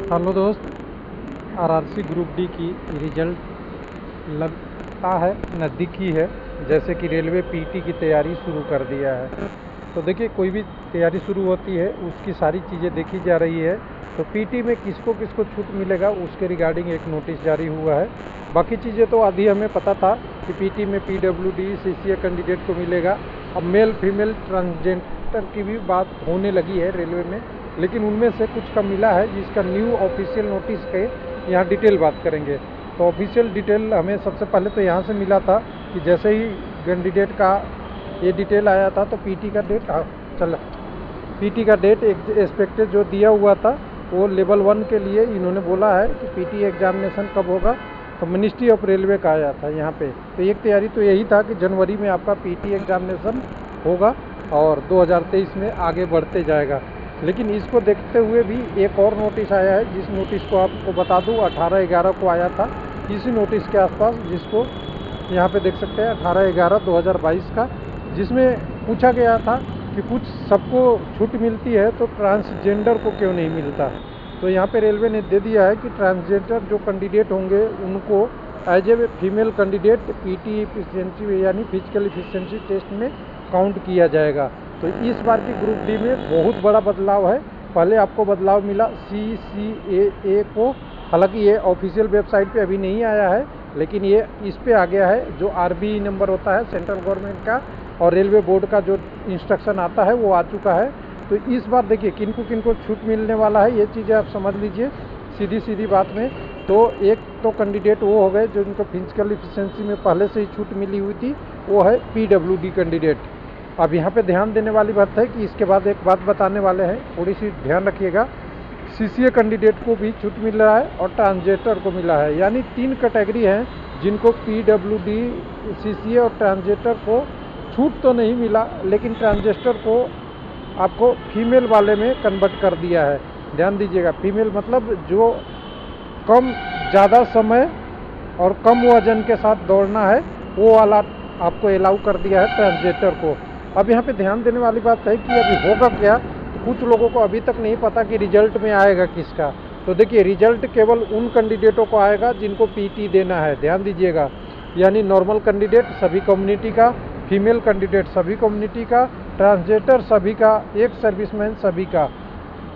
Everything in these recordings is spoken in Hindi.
हेलो दोस्त, आरआरसी ग्रुप डी की रिजल्ट लगता है नज़दीकी है। जैसे कि रेलवे पीटी की तैयारी शुरू कर दिया है। तो देखिए, कोई भी तैयारी शुरू होती है उसकी सारी चीज़ें देखी जा रही है। तो पीटी में किसको किसको छूट मिलेगा उसके रिगार्डिंग एक नोटिस जारी हुआ है। बाकी चीज़ें तो आधी हमें पता था कि पीटी में पीडब्ल्यूडी सीसीए कैंडिडेट को मिलेगा। अब मेल फीमेल ट्रांसजेंडर की भी बात होने लगी है रेलवे में, लेकिन उनमें से कुछ का मिला है जिसका न्यू ऑफिशियल नोटिस के यहाँ डिटेल बात करेंगे। तो ऑफिशियल डिटेल हमें सबसे पहले तो यहाँ से मिला था कि जैसे ही कैंडिडेट का ये डिटेल आया था तो पीटी का डेट चला पीटी का डेट एक्सपेक्टेड जो दिया हुआ था वो लेवल 1 के लिए इन्होंने बोला है कि पीटी एग्जामिनेशन कब होगा। तो मिनिस्ट्री ऑफ रेलवे का आया था यहाँ पे। तो एक तैयारी तो यही था कि जनवरी में आपका पीटी एग्जामिनेशन होगा और 2023 में आगे बढ़ते जाएगा। लेकिन इसको देखते हुए भी एक और नोटिस आया है, जिस नोटिस को आपको बता दूं 18/11 को आया था। इसी नोटिस के आसपास जिसको यहाँ पे देख सकते हैं 18/11/2022 का, जिसमें पूछा गया था कि कुछ सबको छूट मिलती है तो ट्रांसजेंडर को क्यों नहीं मिलता। तो यहाँ पे रेलवे ने दे दिया है कि ट्रांसजेंडर जो कैंडिडेट होंगे उनको as a female candidate PT efficiency यानी फिजिकल एफिशिएंसी टेस्ट में काउंट किया जाएगा। तो इस बार की ग्रुप डी में बहुत बड़ा बदलाव है। पहले आपको बदलाव मिला CCAA को, हालांकि ये ऑफिशियल वेबसाइट पे अभी नहीं आया है, लेकिन ये इस पे आ गया है जो RBI नंबर होता है सेंट्रल गवर्नमेंट का और रेलवे बोर्ड का जो इंस्ट्रक्शन आता है वो आ चुका है। तो इस बार देखिए किनको किनको छूट मिलने वाला है, ये चीज़ें आप समझ लीजिए सीधी सीधी बात में। तो एक तो कैंडिडेट वो हो गए जो इनको फिजिकल एफिशिएंसी में पहले से ही छूट मिली हुई थी, वो है PWD कैंडिडेट। अब यहाँ पे ध्यान देने वाली बात है कि इसके बाद एक बात बताने वाले हैं, थोड़ी सी ध्यान रखिएगा। CCA कैंडिडेट को भी छूट मिल रहा है और ट्रांसजेंडर को मिला है, यानी 3 कैटेगरी हैं जिनको PWD CCA और ट्रांसजेंडर को छूट तो नहीं मिला, लेकिन ट्रांसजेंडर को आपको फीमेल वाले में कन्वर्ट कर दिया है। ध्यान दीजिएगा, फीमेल मतलब जो कम ज़्यादा समय और कम वजन के साथ दौड़ना है वो वाला आपको अलाउ कर दिया है ट्रांसजेंडर को। अब यहाँ पे ध्यान देने वाली बात है कि अभी होगा क्या, तो कुछ लोगों को अभी तक नहीं पता कि रिजल्ट में आएगा किसका। तो देखिए, रिजल्ट केवल उन कैंडिडेटों को आएगा जिनको पीटी देना है, ध्यान दीजिएगा। यानी नॉर्मल कैंडिडेट सभी कम्युनिटी का, फीमेल कैंडिडेट सभी कम्युनिटी का, ट्रांसजेंडर सभी का, एक सर्विसमैन सभी का।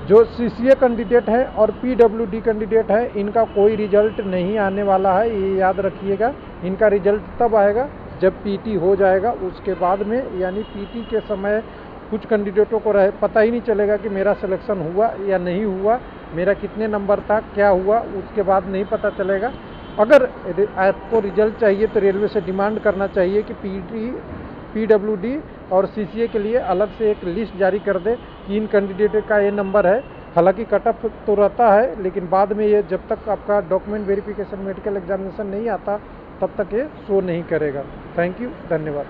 जो CCA कैंडिडेट है और PWD कैंडिडेट है इनका कोई रिजल्ट नहीं आने वाला है, ये याद रखिएगा। इनका रिजल्ट तब आएगा जब पीटी हो जाएगा, उसके बाद में। यानी पीटी के समय कुछ कैंडिडेटों को पता ही नहीं चलेगा कि मेरा सिलेक्शन हुआ या नहीं हुआ, मेरा कितने नंबर था, क्या हुआ, उसके बाद नहीं पता चलेगा। अगर आपको रिजल्ट चाहिए तो रेलवे से डिमांड करना चाहिए कि PWD और CCA के लिए अलग से एक लिस्ट जारी कर दे कि इन कैंडिडेट का ये नंबर है। हालांकि कट ऑफ तो रहता है, लेकिन बाद में ये जब तक आपका डॉक्यूमेंट वेरिफिकेशन मेडिकल एग्जामिनेशन नहीं आता तब तक ये शो नहीं करेगा। थैंक यू, धन्यवाद।